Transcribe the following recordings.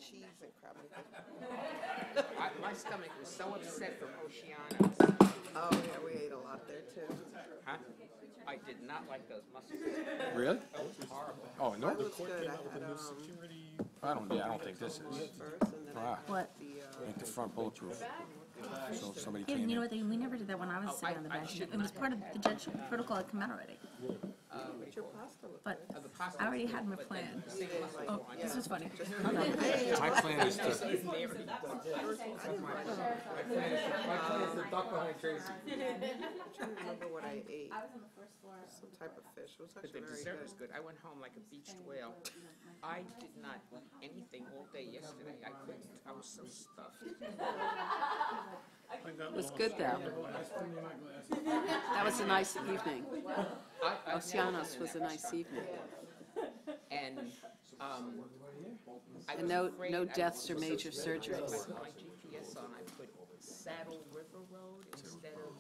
cheese and crap. My stomach was so upset from Oceanos. Oh, yeah, we ate a lot there, too. Huh? I did not like those mussels. Really? That was horrible. Oh, no? It was good. I had, I don't think this is. first, and then I had What? the, Ain't the front bulletproof. So if somebody Yeah, came you know in. what, we never did that when I was sitting on the bench. It was part of the judge protocol had come out already. your pasta looked But The pasta I already was had my good, but plan. then the mussels Oh, were this was funny. My plan is to, I can't remember what I ate. Some type of fish. It was But the actually very dessert good. was good. I went home like a beached whale. I did not eat anything all day yesterday. I couldn't. I was so stuffed. It was good, though. That was a nice evening. Oceanos was a nice evening. And I And was no afraid deaths or I major put surgeries. my GPS on, I put Saddle River Road instead of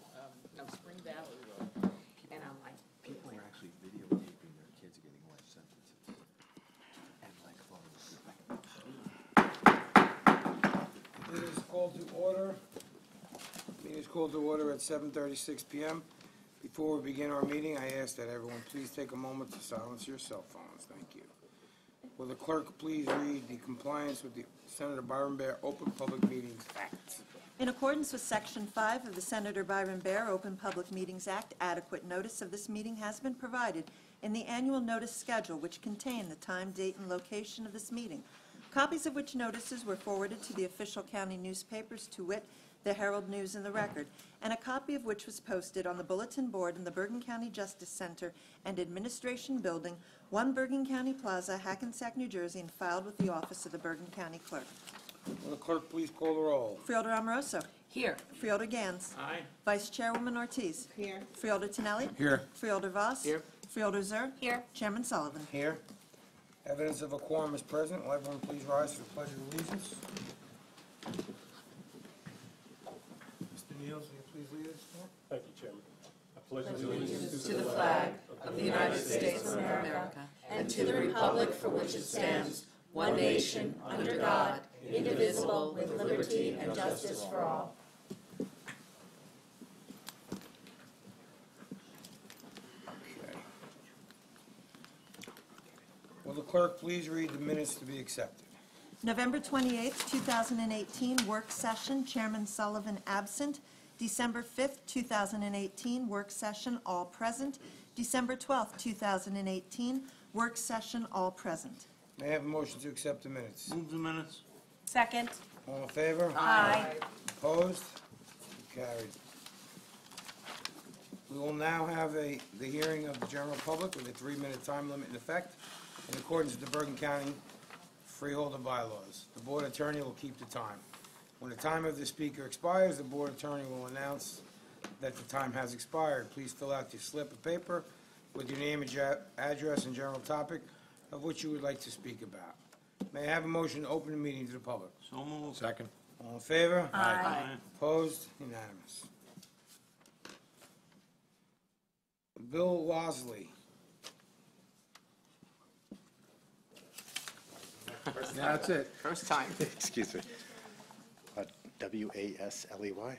no, Spring Valley Road. And I'm like, people are actually videotaping their kids getting life sentences. And like photos. Meeting is called to order. Meeting is called to order at 7:36 p.m. Before we begin our meeting, I ask that everyone please take a moment to silence your cell phones. Thank you. Will the clerk please read the compliance with the Senator Byron Bear Open Public Meetings Act? In accordance with Section 5 of the Senator Byron Bear Open Public Meetings Act, adequate notice of this meeting has been provided in the annual notice schedule, which contain the time, date, and location of this meeting, copies of which notices were forwarded to the official county newspapers, to wit, the Herald News and the Record, and a copy of which was posted on the bulletin board in the Bergen County Justice Center and Administration Building, 1 Bergen County Plaza, Hackensack, New Jersey, and filed with the office of the Bergen County Clerk. Will the clerk please call the roll? Freeholder Amoroso. Here. Freeholder Gans. Aye. Vice Chairwoman Ortiz. Here. Freeholder Tinelli. Here. Freeholder Voss. Here. Freeholder Zer. Here. Chairman Sullivan. Here. Evidence of a quorum is present. Will everyone please rise to the pledge of allegiance? Mr. Niels, will you please lead us? Thank you, Chairman. I pledge allegiance To the flag of the United States of America and to the republic for which it stands, one nation, under God, indivisible, with liberty and justice for all. Okay. Will the clerk please read the minutes to be accepted? November 28th, 2018, work session, Chairman Sullivan absent. December 5th, 2018, work session, all present. December 12th, 2018, work session, all present. May I have a motion to accept the minutes? Move the minutes. Second. All in favor? Aye. Opposed? Carried. We will now have the hearing of the general public with a 3-minute time limit in effect in accordance with the Bergen County Freeholder bylaws. The board attorney will keep the time. When the time of the speaker expires, the board attorney will announce that the time has expired. Please fill out your slip of paper with your name and address and general topic of which you would like to speak about. May I have a motion to open the meeting to the public? So moved. Second. All in favor? Aye. Opposed? Unanimous. Bill Losley. Yeah, that's it. first time. Excuse me. W-A-S-L-E-Y.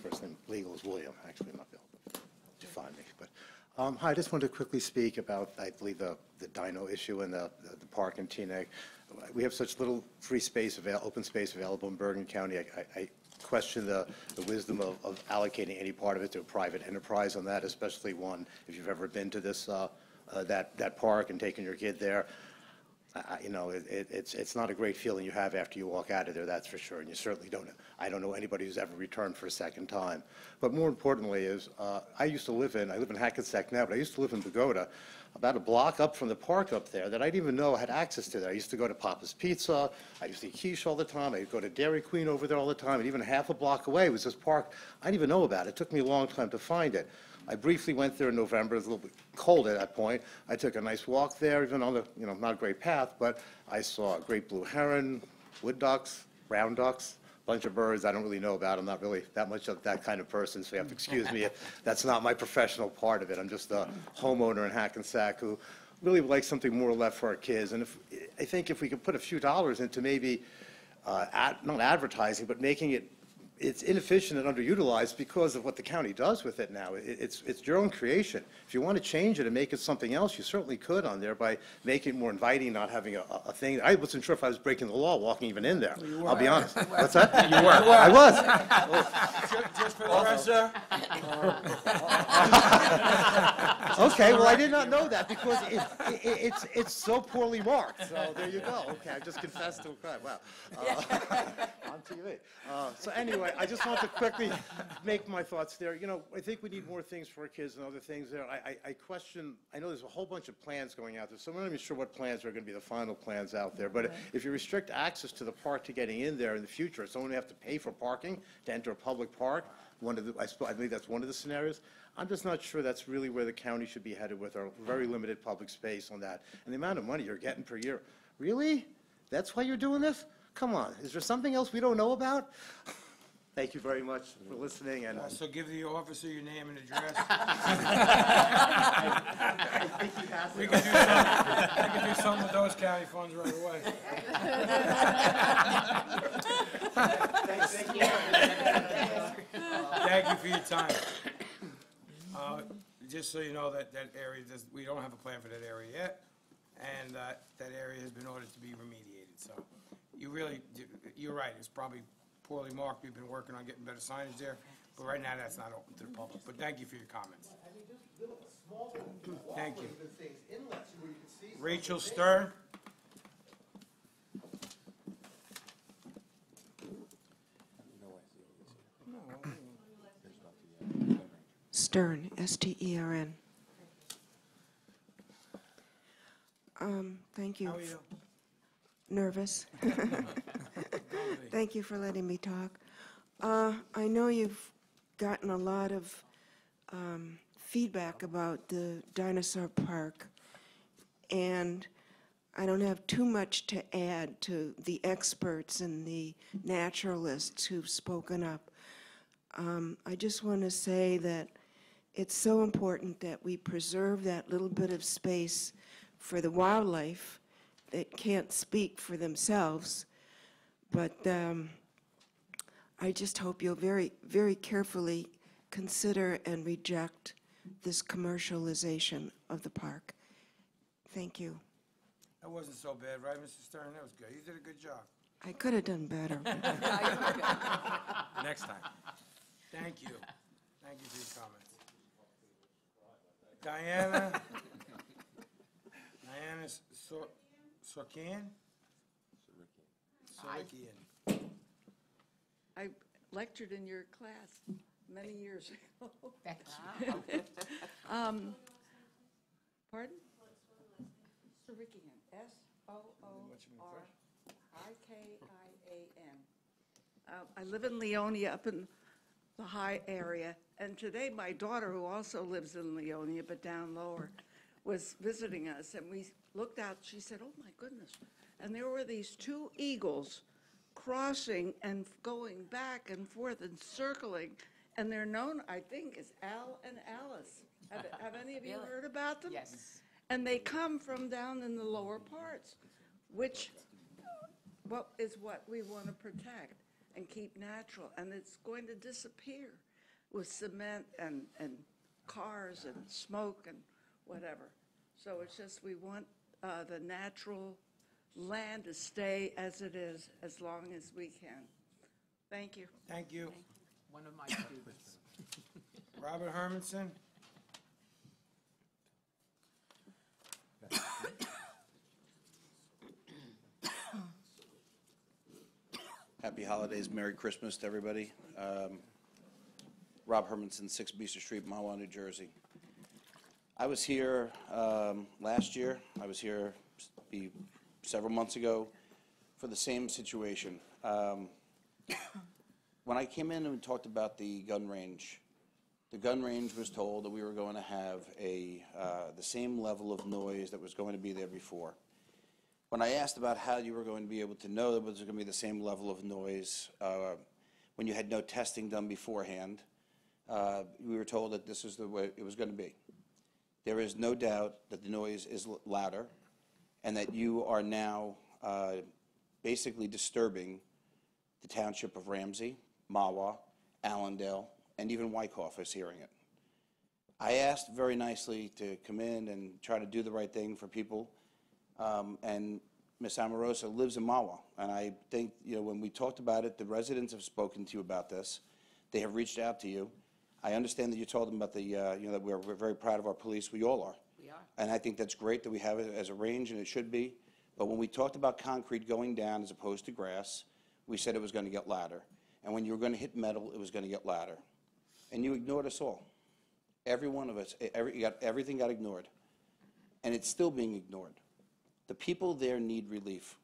First name legal is William, actually, not Bill. To find me. But hi, I just wanted to quickly speak about, I believe, the dino issue in the park in Teaneck. We have such little free space, open space available in Bergen County. I question the wisdom of allocating any part of it to a private enterprise on that, especially one, if you've ever been to this that park and taken your kid there. You know, it's not a great feeling you have after you walk out of there, that's for sure, and you certainly don't. I don't know anybody who's ever returned for a second time. But more importantly is, I live in Hackensack now, but I used to live in Pagoda, about a block up from the park up there that I didn't even know I had access to there. I used to go to Papa's Pizza, I used to eat quiche all the time, I'd go to Dairy Queen over there all the time, and even half a block away was this park I didn't even know about. It took me a long time to find it. I briefly went there in November. It was a little bit cold at that point. I took a nice walk there, even on the, not a great path, but I saw a great blue heron, wood ducks, brown ducks, a bunch of birds I don't really know about. I'm not really that much of that kind of person, so you have to excuse me if that's not my professional part of it. I'm just a homeowner in Hackensack who really would like something more left for our kids. And I think if we could put a few dollars into maybe, not advertising, but making it's inefficient and underutilized because of what the county does with it now. It's your own creation. If you want to change it and make it something else, you certainly could on there by making it more inviting, not having a thing. I wasn't sure if I was breaking the law walking even in there. I'll be honest. What's that? You were. I was. Just for the officer. Okay, well, I did not know that because it's so poorly marked. So there you go. Okay, I just confessed to a crime. Wow. On TV. So anyway, I just want to quickly make my thoughts there. You know, I think we need more things for our kids and other things there. I question, I know there's a whole bunch of plans going out there, so I'm not even sure what plans are going to be the final plans out there. But if you restrict access to the park to getting in there in the future, someone would have to pay for parking to enter a public park. I believe that's one of the scenarios. I'm just not sure that's really where the county should be headed with our very limited public space on that. And the amount of money you're getting per year. Really? That's why you're doing this? Come on. Is there something else we don't know about? Thank you very much for listening. And So give the officer your name and address. I think he has We it. can do something with those county funds right away. Thank you for your time. Just so you know, that area, we don't have a plan for that area yet, and that area has been ordered to be remediated. So you're right, it's probably poorly marked. We've been working on getting better signage there, but right now that's not open to the public. But thank you for your comments. Thank you. Rachel Stern. Stern, S-T-E-R-N. Thank you. How are you? Nervous. Thank you for letting me talk. I know you've gotten a lot of feedback about the dinosaur park, and I don't have too much to add to the experts and the naturalists who've spoken up. I just want to say that it's so important that we preserve that little bit of space for the wildlife that can't speak for themselves. But I just hope you'll very, very carefully consider and reject this commercialization of the park. Thank you. That wasn't so bad, right, Mr. Stern? That was good. You did a good job. I could have done better. Next time. Thank you. Thank you for your comments. Diana Sorkian? Sorikian. I lectured in your class many years ago. Pardon? Sorikian, S-O-O-R-I-K-I-A-N. I live in Leonia, up in the high area, and today my daughter, who also lives in Leonia but down lower, was visiting us, and we looked out. She said, "Oh my goodness!" And there were these two eagles crossing and going back and forth and circling, and they're known, I think, as Al and Alice. Have any of you heard about them? Yes. And they come from down in the lower parts, which is what we want to protect and keep natural, and it's going to disappear with cement and cars and smoke and whatever. So it's just we want the natural land to stay as it is as long as we can. Thank you. Thank you. One of my students. Robert Hermanson? Happy holidays, Merry Christmas to everybody. Rob Hermanson, 6 Beester Street, Mahwah, New Jersey. I was here last year. I was here several months ago for the same situation. When I came in and talked about the gun range was told that we were going to have the same level of noise that was going to be there before. When I asked about how you were going to be able to know that it was going to be the same level of noise when you had no testing done beforehand, we were told that this is the way it was going to be. There is no doubt that the noise is louder and that you are now basically disturbing the township of Ramsey, Mawa, Allendale, and even Wyckoff is hearing it. I asked very nicely to come in and try to do the right thing for people, and Ms. Amorosa lives in Mawa, and I think, when we talked about it, the residents have spoken to you about this. They have reached out to you. I understand that you told them about the, that we're very proud of our police. We all are. We are. And I think that's great that we have it as a range, and it should be. But when we talked about concrete going down as opposed to grass, we said it was going to get louder. And when you were going to hit metal, it was going to get louder. And you ignored us all. Every one of us, everything got ignored. And it's still being ignored. The people there need relief.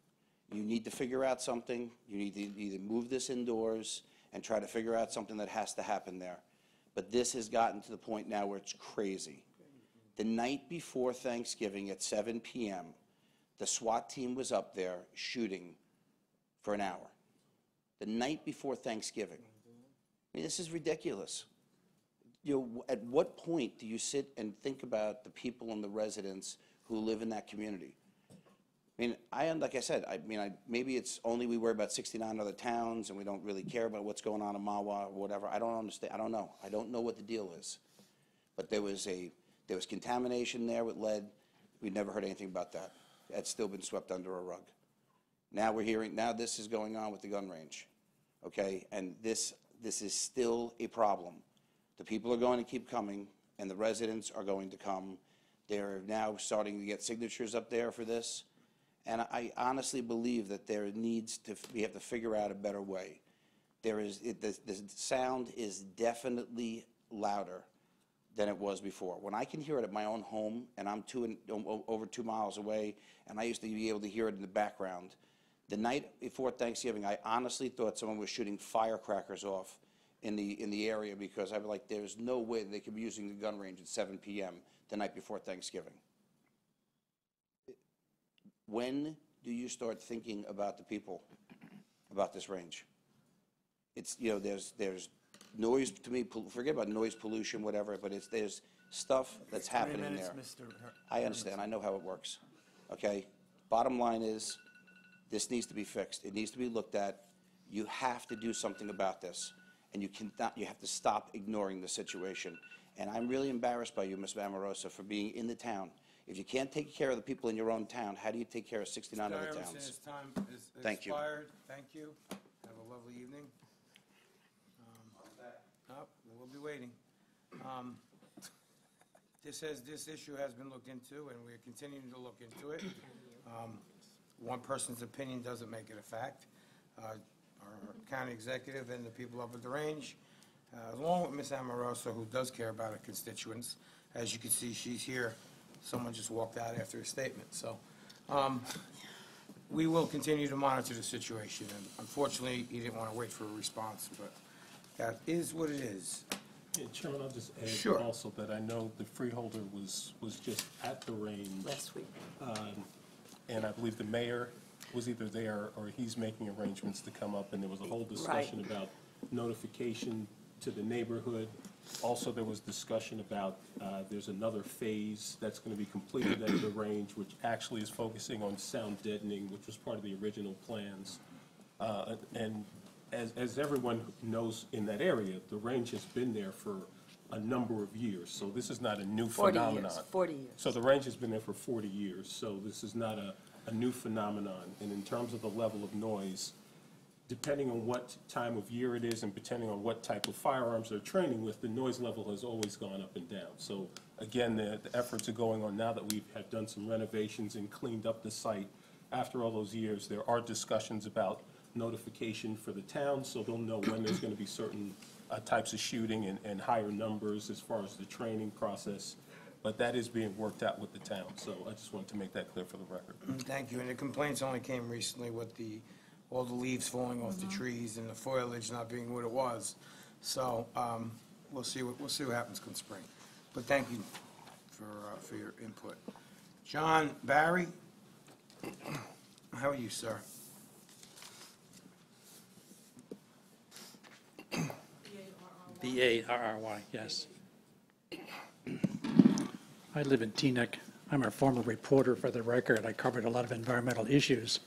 You need to figure out something. You need to either move this indoors and try to figure out something that has to happen there. But this has gotten to the point now where it's crazy. The night before Thanksgiving at 7 p.m., the SWAT team was up there shooting for an hour. The night before Thanksgiving. I mean, this is ridiculous. At what point do you sit and think about the people and the residents who live in that community? I mean, like I said, maybe it's only we worry about 69 other towns and we don't really care about what's going on in Mawa or whatever. I don't understand. I don't know. I don't know what the deal is. But there was contamination there with lead. We never heard anything about that. That's still been swept under a rug. Now now this is going on with the gun range, okay? And this is still a problem. The people are going to keep coming, and the residents are going to come. They're now starting to get signatures up there for this. And I honestly believe that we have to figure out a better way. The sound is definitely louder than it was before. When I can hear it at my own home, and I'm over 2 miles away, and I used to be able to hear it in the background, the night before Thanksgiving, I honestly thought someone was shooting firecrackers off in the area, because I was like, there's no way they could be using the gun range at 7 p.m. the night before Thanksgiving. When do you start thinking about the people, about this range? It's, there's noise, to me, forget about noise pollution, whatever, but there's stuff that's happening there. I understand. I know how it works. Okay? Bottom line is, this needs to be fixed. It needs to be looked at. You have to do something about this. And you have to stop ignoring the situation. And I'm really embarrassed by you, Ms. Amorosa, for being in the town. If you can't take care of the people in your own town, how do you take care of 69 other towns? His time is Thank you. expired. Thank you. Have a lovely evening. We'll be waiting. This issue has been looked into, and we're continuing to look into it. One person's opinion doesn't make it a fact. Our county executive and the people up at the range, along with Ms. Amorosa, who does care about her constituents. As you can see, she's here. Someone just walked out after a statement. So we will continue to monitor the situation. And unfortunately, he didn't want to wait for a response, but that is what it is. Yeah, Chairman, I'll just add Sure. also that I know the freeholder was just at the range Last week. and I believe the mayor was either there or he's making arrangements to come up, and there was a whole discussion about notification to the neighborhood. Also, there was discussion about there's another phase that's going to be completed at the range, which actually is focusing on sound deadening, which was part of the original plans. And as everyone knows in that area, the range has been there for a number of years, so this is not a new 40 phenomenon. years, 40 years. So the range has been there for 40 years, so this is not a new phenomenon. And in terms of the level of noise, depending on what time of year it is and depending on what type of firearms they're training with, the noise level has always gone up and down. So again, the efforts are going on now that we have done some renovations and cleaned up the site. After all those years, there are discussions about notification for the town, so they'll know when there's going to be certain types of shooting and higher numbers as far as the training process. But that is being worked out with the town, so I just wanted to make that clear for the record. Thank you. And the complaints only came recently with all the leaves falling off the trees and the foliage not being what it was. So we'll see what happens come spring. But thank you for your input. John Barry, how are you, sir? B-A-R-R-Y, yes. I live in Teaneck. I'm a former reporter for the Record. I covered a lot of environmental issues.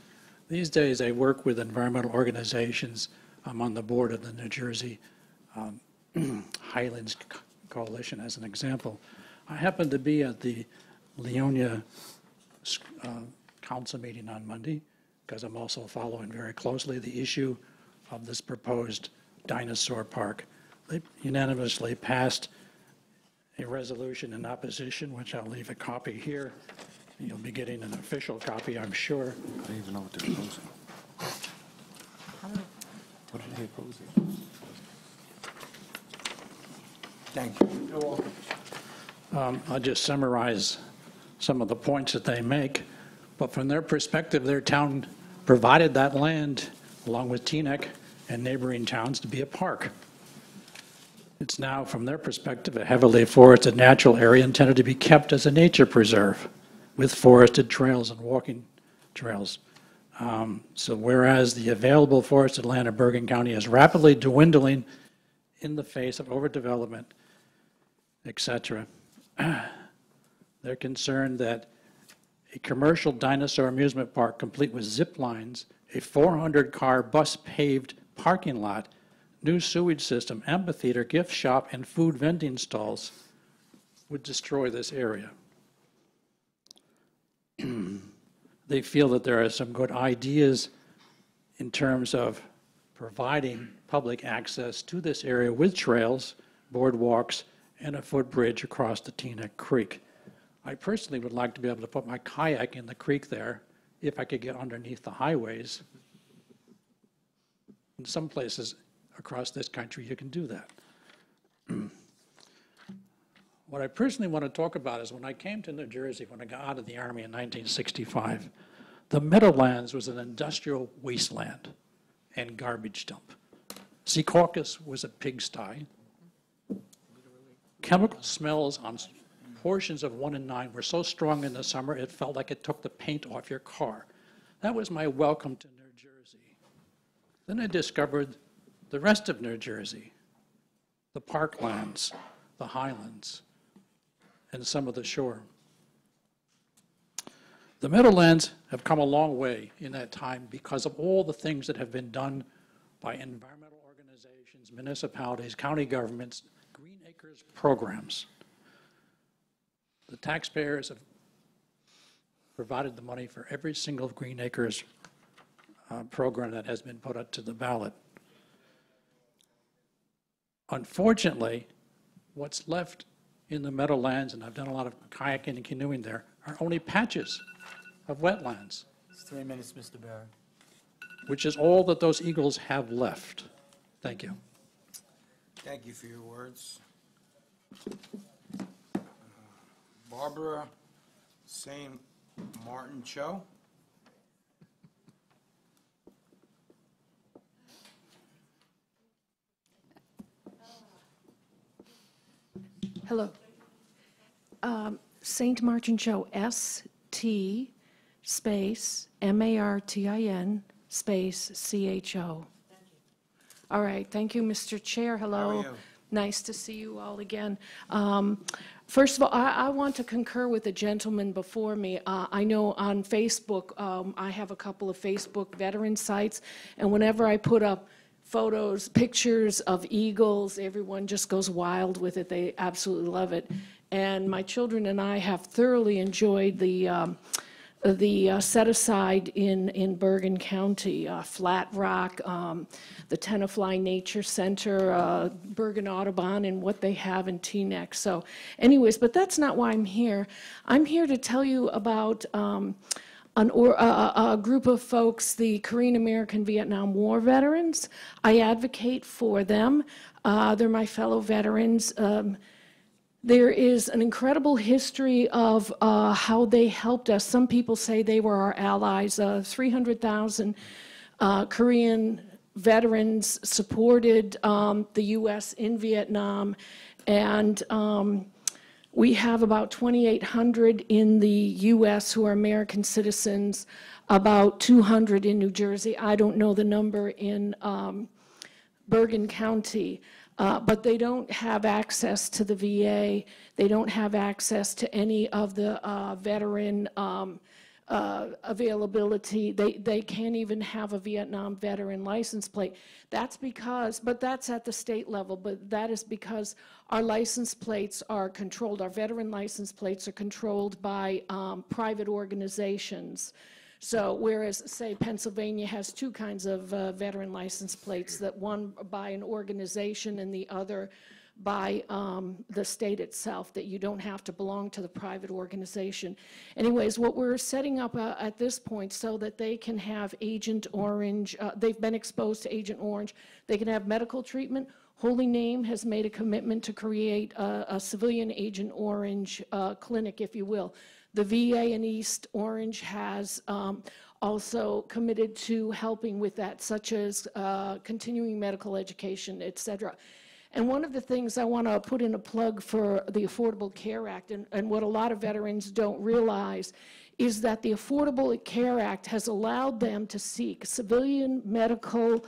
These days, I work with environmental organizations. I'm on the board of the New Jersey Highlands Coalition, as an example. I happened to be at the Leonia council meeting on Monday, because I'm also following very closely the issue of this proposed dinosaur park. They unanimously passed a resolution in opposition, which I'll leave a copy here. You'll be getting an official copy, I'm sure. I don't even know what they're opposing. What are they opposing? Thank you. You're welcome. I'll just summarize some of the points that they make. But from their perspective, their town provided that land, along with Teaneck and neighboring towns, to be a park. It's now, from their perspective, a heavily forested natural area intended to be kept as a nature preserve with forested trails and walking trails. So whereas the available forested land in Bergen County is rapidly dwindling in the face of overdevelopment, etc., they're concerned that a commercial dinosaur amusement park complete with zip lines, a 400-car bus-paved parking lot, new sewage system, amphitheater, gift shop, and food vending stalls would destroy this area. They feel that there are some good ideas in terms of providing public access to this area with trails, boardwalks, and a footbridge across the Teaneck Creek. I personally would like to be able to put my kayak in the creek there if I could get underneath the highways. In some places across this country, you can do that. What I personally want to talk about is when I came to New Jersey, when I got out of the Army in 1965, the Meadowlands was an industrial wasteland and garbage dump. Secaucus was a pigsty. Chemical smells on portions of 1 and 9 were so strong in the summer it felt like it took the paint off your car. That was my welcome to New Jersey. Then I discovered the rest of New Jersey, the parklands, the highlands, and some of the shore. The Meadowlands have come a long way in that time because of all the things that have been done by environmental organizations, municipalities, county governments, Green Acres programs. The taxpayers have provided the money for every single Green Acres program that has been put up to the ballot. Unfortunately, what's left in the Meadowlands, and I've done a lot of kayaking and canoeing there, are only patches of wetlands. It's 3 minutes, Mr. Barron. Which is all that those eagles have left. Thank you. Thank you for your words. Barbara St. Martin Cho. Hello. St. Martin Show, S-T space M-A-R-T-I-N space C-H-O. All right, thank you, Mr. Chair. Hello. How are you? Nice to see you all again. First of all, I want to concur with the gentleman before me. I know on Facebook, I have a couple of Facebook veteran sites, and whenever I put up photos, pictures of eagles, everyone just goes wild with it. They absolutely love it. And my children and I have thoroughly enjoyed the set-aside in Bergen County, Flat Rock, the Tenafly Nature Center, Bergen Audubon, and what they have in Teaneck. So anyways, but that's not why I'm here. I'm here to tell you about a group of folks, the Korean American Vietnam War veterans. I advocate for them. They're my fellow veterans. There is an incredible history of how they helped us. Some people say they were our allies. 300,000 Korean veterans supported the U.S. in Vietnam, and we have about 2,800 in the U.S. who are American citizens, about 200 in New Jersey. I don't know the number in Bergen County. but they don't have access to the VA. They don't have access to any of the veteran availability. They can't even have a Vietnam veteran license plate. That's because, but that's at the state level, but that is because our license plates are controlled, our veteran license plates are controlled by private organizations. So whereas, say, Pennsylvania has two kinds of veteran license plates, that one by an organization and the other by the state itself, that you don't have to belong to the private organization. Anyways, what we're setting up at this point so that they can have Agent Orange, they've been exposed to Agent Orange, they can have medical treatment. Holy Name has made a commitment to create a civilian Agent Orange clinic, if you will. The VA in East Orange has also committed to helping with that, such as continuing medical education, et cetera. And one of the things I want to put in a plug for the Affordable Care Act, and what a lot of veterans don't realize, is that the Affordable Care Act has allowed them to seek civilian medical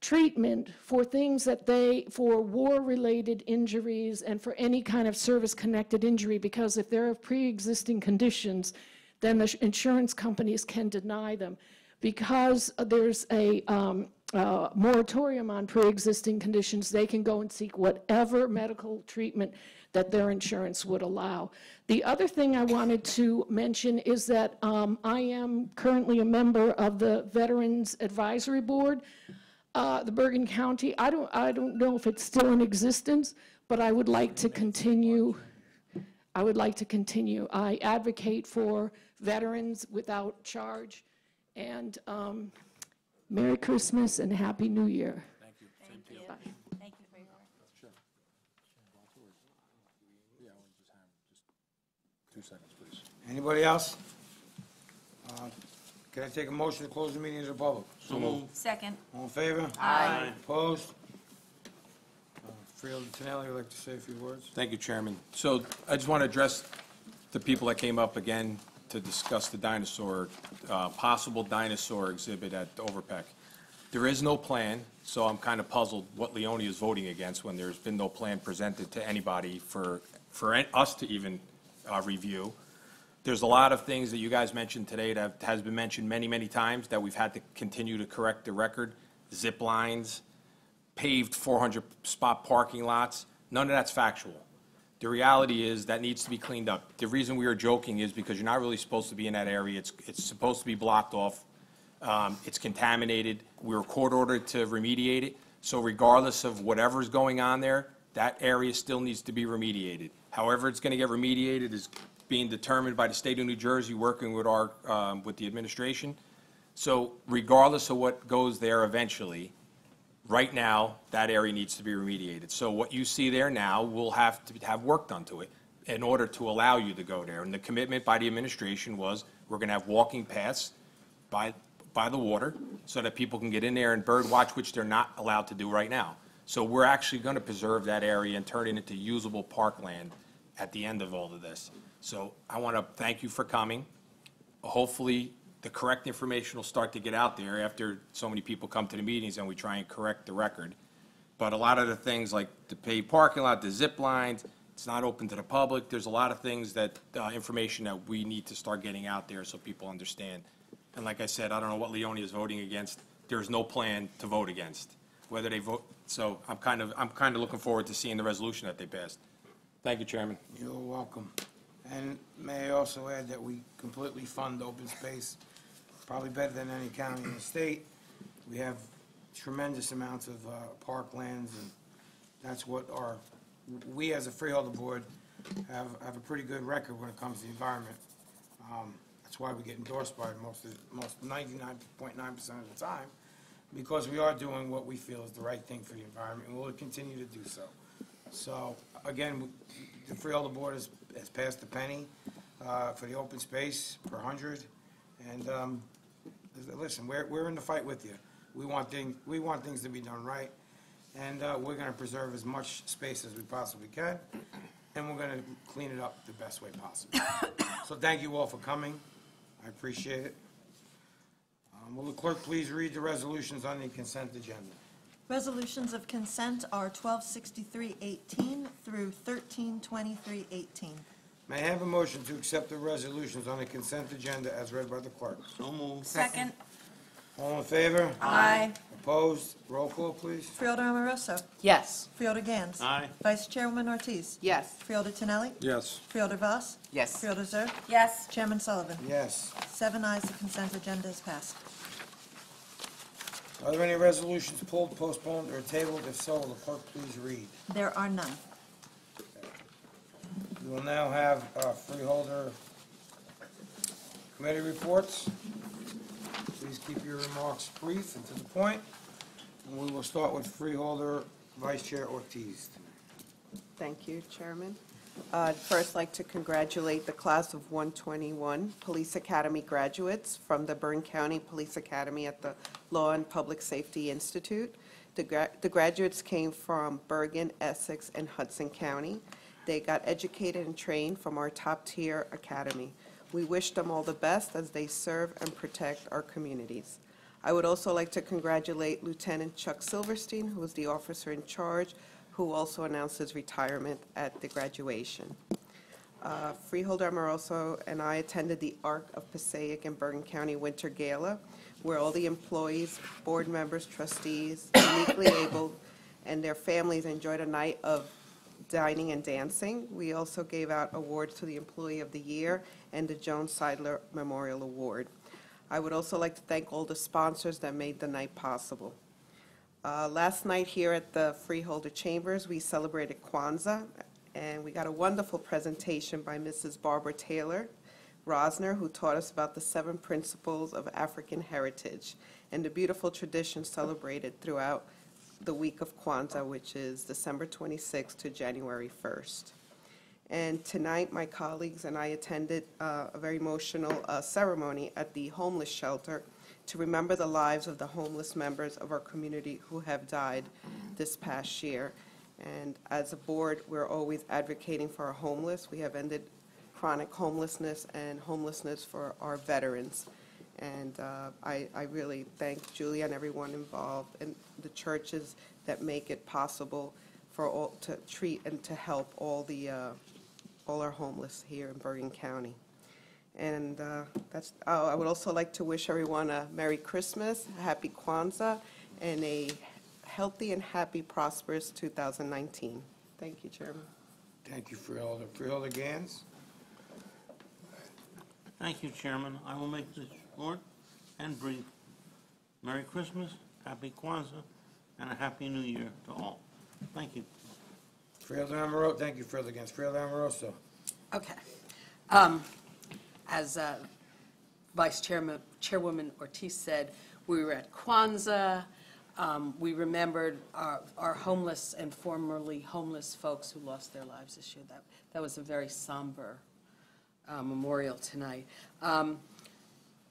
treatment for things that for war-related injuries and for any kind of service-connected injury, because if there are pre-existing conditions, then the insurance companies can deny them. Because there's a moratorium on pre-existing conditions, they can go and seek whatever medical treatment that their insurance would allow. The other thing I wanted to mention is that I am currently a member of the Veterans Advisory Board. The Bergen County, I don't know if it's still in existence, but I would like to continue. I advocate for veterans without charge, and Merry Christmas and Happy New Year. Thank you. Thank you. Thank you for your work. Sure. Yeah, I want to just have 2 seconds, please. Anybody else? Can I take a motion to close the meeting to the public? So moved. Second. All in favor? Aye. Opposed? Freeholder Tonelli would like to say a few words. Thank you, Chairman. So I just want to address the people that came up again to discuss the dinosaur, possible dinosaur exhibit at Overpeck. There is no plan, so I'm kind of puzzled what Leonia is voting against when there's been no plan presented to anybody for us to even review. There's a lot of things that you guys mentioned today that has been mentioned many, many times that we've had to continue to correct the record. Zip lines, paved 400-spot parking lots, none of that's factual. The reality is that needs to be cleaned up. The reason we are joking is because you're not really supposed to be in that area. It's supposed to be blocked off. It's contaminated. We were court ordered to remediate it. So regardless of whatever's going on there, that area still needs to be remediated. However it's going to get remediated is being determined by the state of New Jersey, working with with the administration. So regardless of what goes there eventually, right now, that area needs to be remediated. So what you see there now will have to have work done to it in order to allow you to go there. And the commitment by the administration was we're going to have walking paths by the water so that people can get in there and bird watch, which they're not allowed to do right now. So we're actually going to preserve that area and turn it into usable parkland at the end of all of this. So I want to thank you for coming. Hopefully, the correct information will start to get out there after so many people come to the meetings and we try and correct the record. But a lot of the things like the paved parking lot, the zip lines, it's not open to the public. There's a lot of things that, information that we need to start getting out there so people understand. And like I said, I don't know what Leonia is voting against. There's no plan to vote against. Whether they vote, so I'm kind of looking forward to seeing the resolution that they passed. Thank you, Chairman. You're welcome. And may I also add that we completely fund open space, probably better than any county in the state. We have tremendous amounts of parklands, and that's what we as a freeholder board have a pretty good record when it comes to the environment. That's why we get endorsed by most 99.9% of the time, because we are doing what we feel is the right thing for the environment, and we'll continue to do so. So, again, the freeholder board has passed the penny for the open space per 100, and listen, we're in the fight with you. We want things to be done right, and we're going to preserve as much space as we possibly can, and we're going to clean it up the best way possible. So thank you all for coming. I appreciate it. Will the clerk please read the resolutions on the consent agenda? Resolutions of consent are 1263-18 through 1323-18. May I have a motion to accept the resolutions on the consent agenda as read by the clerk? So moved. Second. All in favor? Aye. Opposed? Roll call, please. Freeholder Amoroso. Yes. Freeholder Gans. Aye. Vice Chairwoman Ortiz. Yes. Freeholder Tinelli. Yes. Freeholder Voss. Yes. Freeholder Zer. Yes. Chairman Sullivan. Yes. 7 ayes, the consent agenda is passed. Are there any resolutions pulled, postponed, or tabled? If so, will the clerk please read? There are none. We will now have freeholder committee reports. Please keep your remarks brief and to the point. And we will start with freeholder Vice Chair Ortiz. Thank you, Chairman. I'd first like to congratulate the class of 121 Police Academy graduates from the Bergen County Police Academy at the Law and Public Safety Institute. The graduates came from Bergen, Essex, and Hudson County. They got educated and trained from our top-tier academy. We wish them all the best as they serve and protect our communities. I would also like to congratulate Lieutenant Chuck Silverstein, who was the officer in charge, who also announced his retirement at the graduation. Freeholder Amoroso and I attended the Ark of Passaic and Bergen County Winter Gala, where all the employees, board members, trustees, uniquely abled, and their families enjoyed a night of dining and dancing. We also gave out awards to the Employee of the Year and the Joan Seidler Memorial Award. I would also like to thank all the sponsors that made the night possible. Last night here at the Freeholder Chambers, we celebrated Kwanzaa, and we got a wonderful presentation by Mrs. Barbara Taylor Rosner, who taught us about the 7 principles of African heritage and the beautiful traditions celebrated throughout the week of Kwanzaa, which is December 26th to January 1st. And tonight, my colleagues and I attended a very emotional ceremony at the homeless shelter to remember the lives of the homeless members of our community who have died this past year. And as a board, we're always advocating for our homeless. We have ended chronic homelessness and homelessness for our veterans. And I really thank Julia and everyone involved and the churches that make it possible for all to treat and to help all our homeless here in Bergen County. And I would also like to wish everyone a Merry Christmas, a Happy Kwanzaa, and a healthy and happy, prosperous 2019. Thank you, Chairman. Thank you, Freeholder. Freeholder Gans? Thank you, Chairman. I will make this short and brief. Merry Christmas, Happy Kwanzaa, and a Happy New Year to all. Thank you. Freeholder Amoroso, thank you, Freeholder Gans. Freeholder Amoroso. Okay. As Vice Chairwoman Ortiz said, we were at Kwanzaa. We remembered our homeless and formerly homeless folks who lost their lives this year. That was a very somber memorial tonight.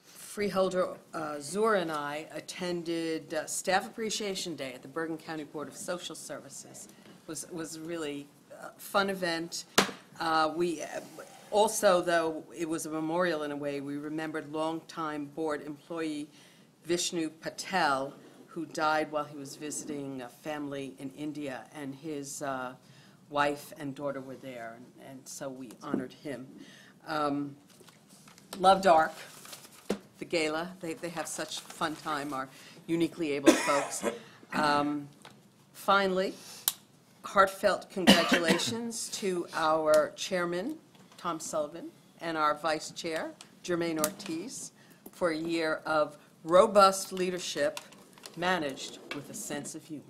Freeholder Zur and I attended Staff Appreciation Day at the Bergen County Board of Social Services. It was a really fun event. We also, though it was a memorial in a way, we remembered longtime board employee Vishnu Patel, who died while he was visiting a family in India, and his wife and daughter were there, and so we honored him. Loved ARC, the gala. They have such fun time, our uniquely abled folks. Finally, heartfelt congratulations to our chairman, Tom Sullivan, and our vice chair, Jermaine Ortiz, for a year of robust leadership managed with a sense of humor.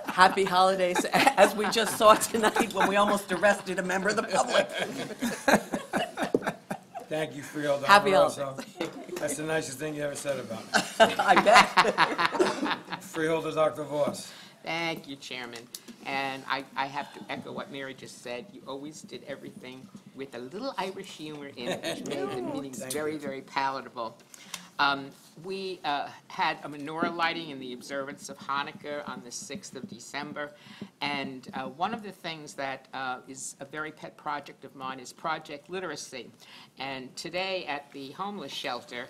Happy holidays, as we just saw tonight when we almost arrested a member of the public. Thank you, Freeholder Happy Amoroso. holidays. That's the nicest thing you ever said about me. I bet. Freeholder Dr. Voss. Thank you, Chairman. And I have to echo what Mary just said. You always did everything with a little Irish humor in it, which made the meetings very, very palatable. We had a menorah lighting in the observance of Hanukkah on the 6th of December, and one of the things that is a very pet project of mine is Project Literacy. And today at the homeless shelter,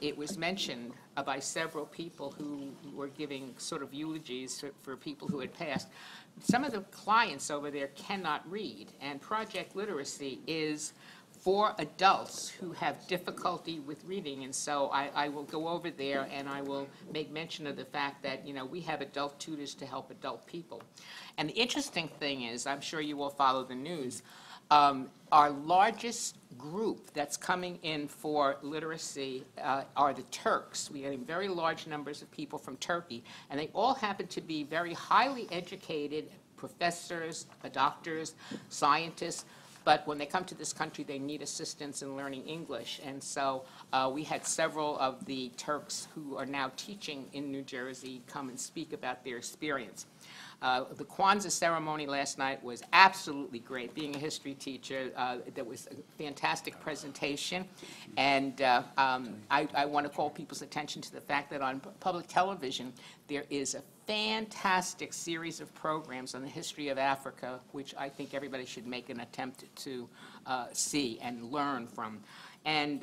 it was mentioned by several people who were giving sort of eulogies for people who had passed. Some of the clients over there cannot read, and Project Literacy is for adults who have difficulty with reading. And so I will go over there and I will make mention of the fact that, you know, we have adult tutors to help adult people. And the interesting thing is, I'm sure you will follow the news, our largest group that's coming in for literacy are the Turks. We are getting very large numbers of people from Turkey, and they all happen to be very highly educated professors, doctors, scientists. But when they come to this country, they need assistance in learning English. And so we had several of the Turks who are now teaching in New Jersey come and speak about their experience. The Kwanzaa ceremony last night was absolutely great. Being a history teacher, there was a fantastic presentation. And I want to call people's attention to the fact that on public television, there is a fantastic series of programs on the history of Africa, which I think everybody should make an attempt to see and learn from. And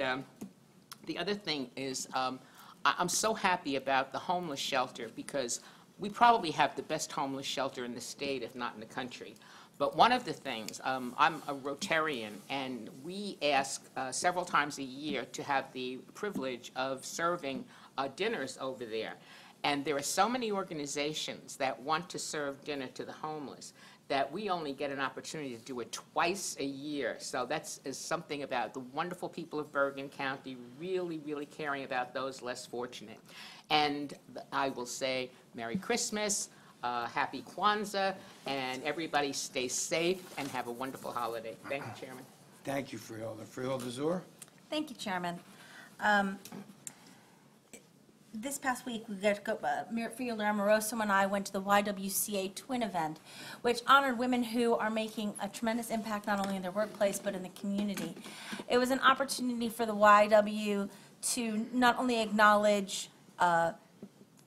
the other thing is, I'm so happy about the homeless shelter because we probably have the best homeless shelter in the state, if not in the country. But one of the things, I'm a Rotarian, and we ask several times a year to have the privilege of serving dinners over there. And there are so many organizations that want to serve dinner to the homeless that we only get an opportunity to do it twice a year. So that's something about the wonderful people of Bergen County really, really caring about those less fortunate. And I will say Merry Christmas, Happy Kwanzaa, and everybody stay safe and have a wonderful holiday. Thank you, Chairman. Thank you, Freeholder. Freeholder Zur? Thank you, Chairman. This past week, Fielder Amoroso and I went to the YWCA Twin event, which honored women who are making a tremendous impact not only in their workplace but in the community. It was an opportunity for the YW to not only acknowledge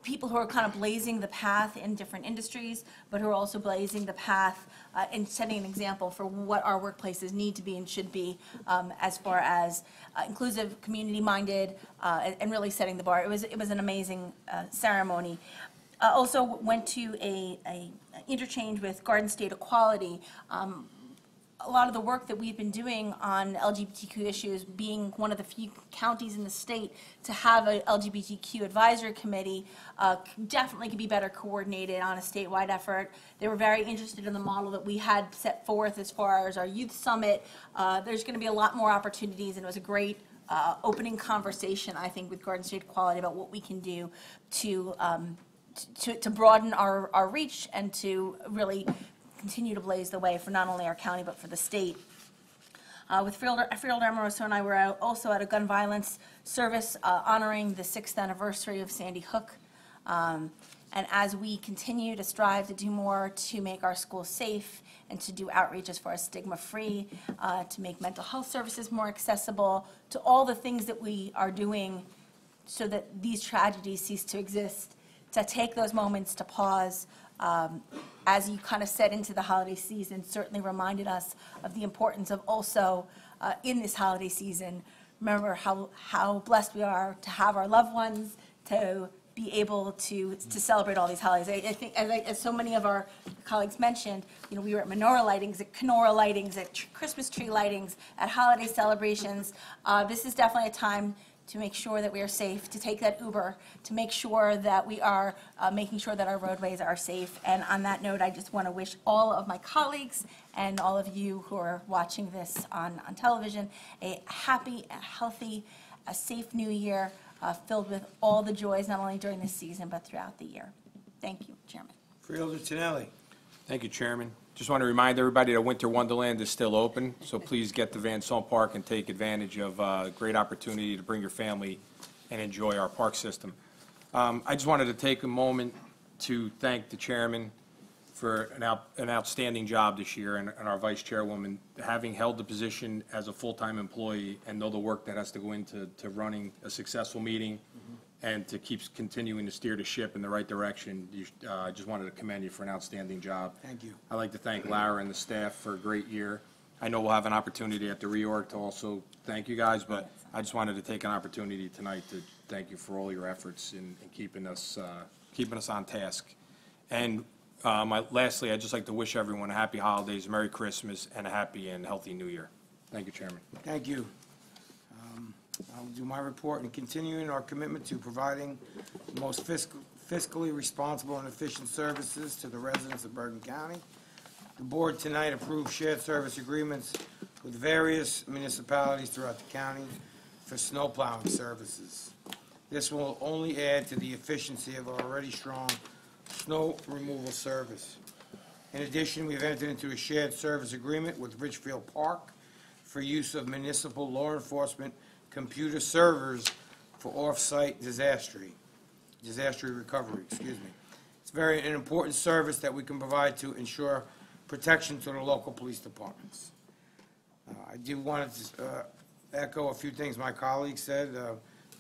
people who are kind of blazing the path in different industries, but who are also blazing the path and setting an example for what our workplaces need to be and should be as far as inclusive, community-minded, and really setting the bar. It was an amazing ceremony. Also went to a interchange with Garden State Equality. A lot of the work that we've been doing on LGBTQ issues, being one of the few counties in the state to have an LGBTQ advisory committee, definitely could be better coordinated on a statewide effort. They were very interested in the model that we had set forth as far as our youth summit. There's going to be a lot more opportunities, and it was a great opening conversation, I think, with Garden State Equality about what we can do to broaden our reach and to really continue to blaze the way for not only our county but for the state. With Fielder Amoroso and I were also at a gun violence service honoring the 6th anniversary of Sandy Hook. And as we continue to strive to do more to make our schools safe and to do outreach as far as stigma-free, to make mental health services more accessible, to all the things that we are doing so that these tragedies cease to exist, to take those moments to pause, as you kind of set into the holiday season, certainly reminded us of the importance of also in this holiday season, remember how blessed we are to have our loved ones, to be able to celebrate all these holidays. I think, as so many of our colleagues mentioned, you know, we were at menorah lightings, at Kenora lightings, at Christmas tree lightings, at holiday celebrations. This is definitely a time to make sure that we are safe, to take that Uber, to make sure that we are making sure that our roadways are safe. And on that note, I just want to wish all of my colleagues and all of you who are watching this on television a happy, a healthy, a safe new year, filled with all the joys, not only during this season, but throughout the year. Thank you, Chairman. Freeholder Tonelli. Thank you, Chairman. Just want to remind everybody that Winter Wonderland is still open, so please get to Van Son Park and take advantage of a great opportunity to bring your family and enjoy our park system. I just wanted to take a moment to thank the chairman for an outstanding job this year, and our vice chairwoman, having held the position as a full-time employee and know the work that has to go into running a successful meeting and to keep continuing to steer the ship in the right direction. I just wanted to commend you for an outstanding job. Thank you. I'd like to thank Lara and the staff for a great year. I know we'll have an opportunity at the reorg to also thank you guys, but I just wanted to take an opportunity tonight to thank you for all your efforts in keeping us on task. And lastly, I'd just like to wish everyone a happy holidays, Merry Christmas, and a happy and healthy New Year. Thank you, Chairman. Thank you. I'll do my report and continuing our commitment to providing the most fiscally responsible and efficient services to the residents of Bergen County. The board tonight approved shared service agreements with various municipalities throughout the county for snow plowing services. This will only add to the efficiency of our already strong snow removal service. In addition, we've entered into a shared service agreement with Richfield Park for use of municipal law enforcement computer servers for off-site disaster recovery, excuse me. It's an important service that we can provide to ensure protection to the local police departments. I do want to echo a few things my colleagues said.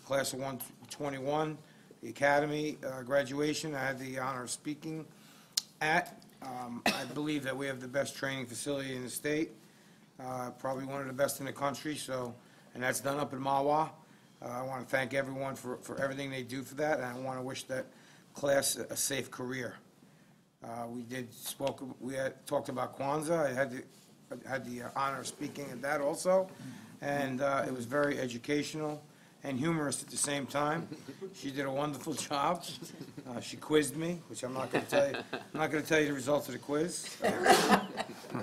Class of 121, the academy graduation, I had the honor of speaking at. I believe that we have the best training facility in the state, probably one of the best in the country, and that's done up in Mahwah. I want to thank everyone for everything they do for that, and I want to wish that class a safe career. We had talked about Kwanzaa. I had the honor of speaking at that also, and it was very educational and humorous at the same time. She did a wonderful job. She quizzed me, which I'm not going to tell you. I'm not going to tell you the results of the quiz.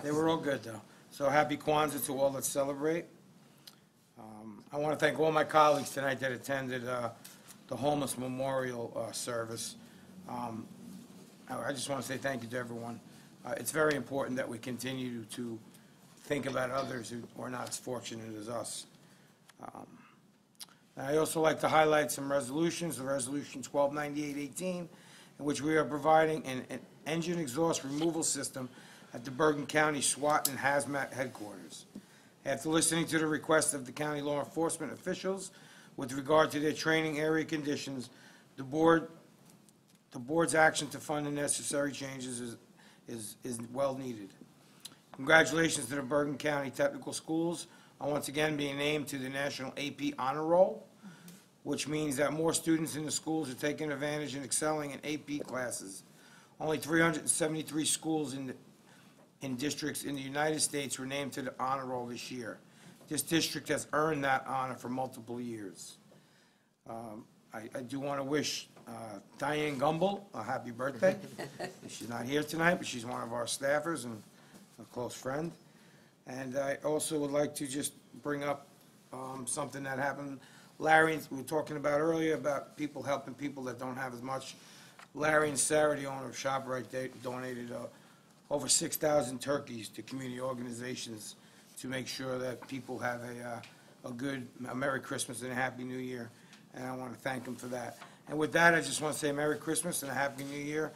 They were all good, though. So happy Kwanzaa to all that celebrate. I want to thank all my colleagues tonight that attended the Homeless Memorial service. I just want to say thank you to everyone. It's very important that we continue to think about others who are not as fortunate as us. I also like to highlight some resolutions. The Resolution 129818, in which we are providing an engine exhaust removal system at the Bergen County SWAT and Hazmat headquarters. After listening to the request of the county law enforcement officials with regard to their training area conditions, the board's action to fund the necessary changes is well needed. Congratulations to the Bergen County Technical Schools on once again being named to the National AP Honor Roll, which means that more students in the schools are taking advantage and excelling in AP classes. Only 373 schools in districts in the United States were named to the honor roll this year. This district has earned that honor for multiple years. I do want to wish Diane Gumbel a happy birthday. She's not here tonight, but she's one of our staffers and a close friend. And I also would like to just bring up something that happened. Larry, we were talking about earlier about people helping people that don't have as much. Larry and Sarah, the owner of ShopRite, they donated over 6,000 turkeys to community organizations to make sure that people have a Merry Christmas and a Happy New Year, and I want to thank them for that. And with that, I just want to say Merry Christmas and a Happy New Year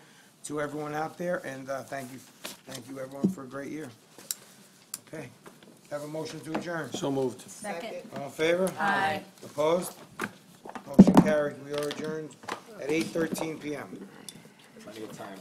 to everyone out there, and thank you everyone for a great year. Okay, have a motion to adjourn. So moved. Second. All in favor? Aye. Opposed? Motion carried. We are adjourned at 8:13 p.m. Plenty of time.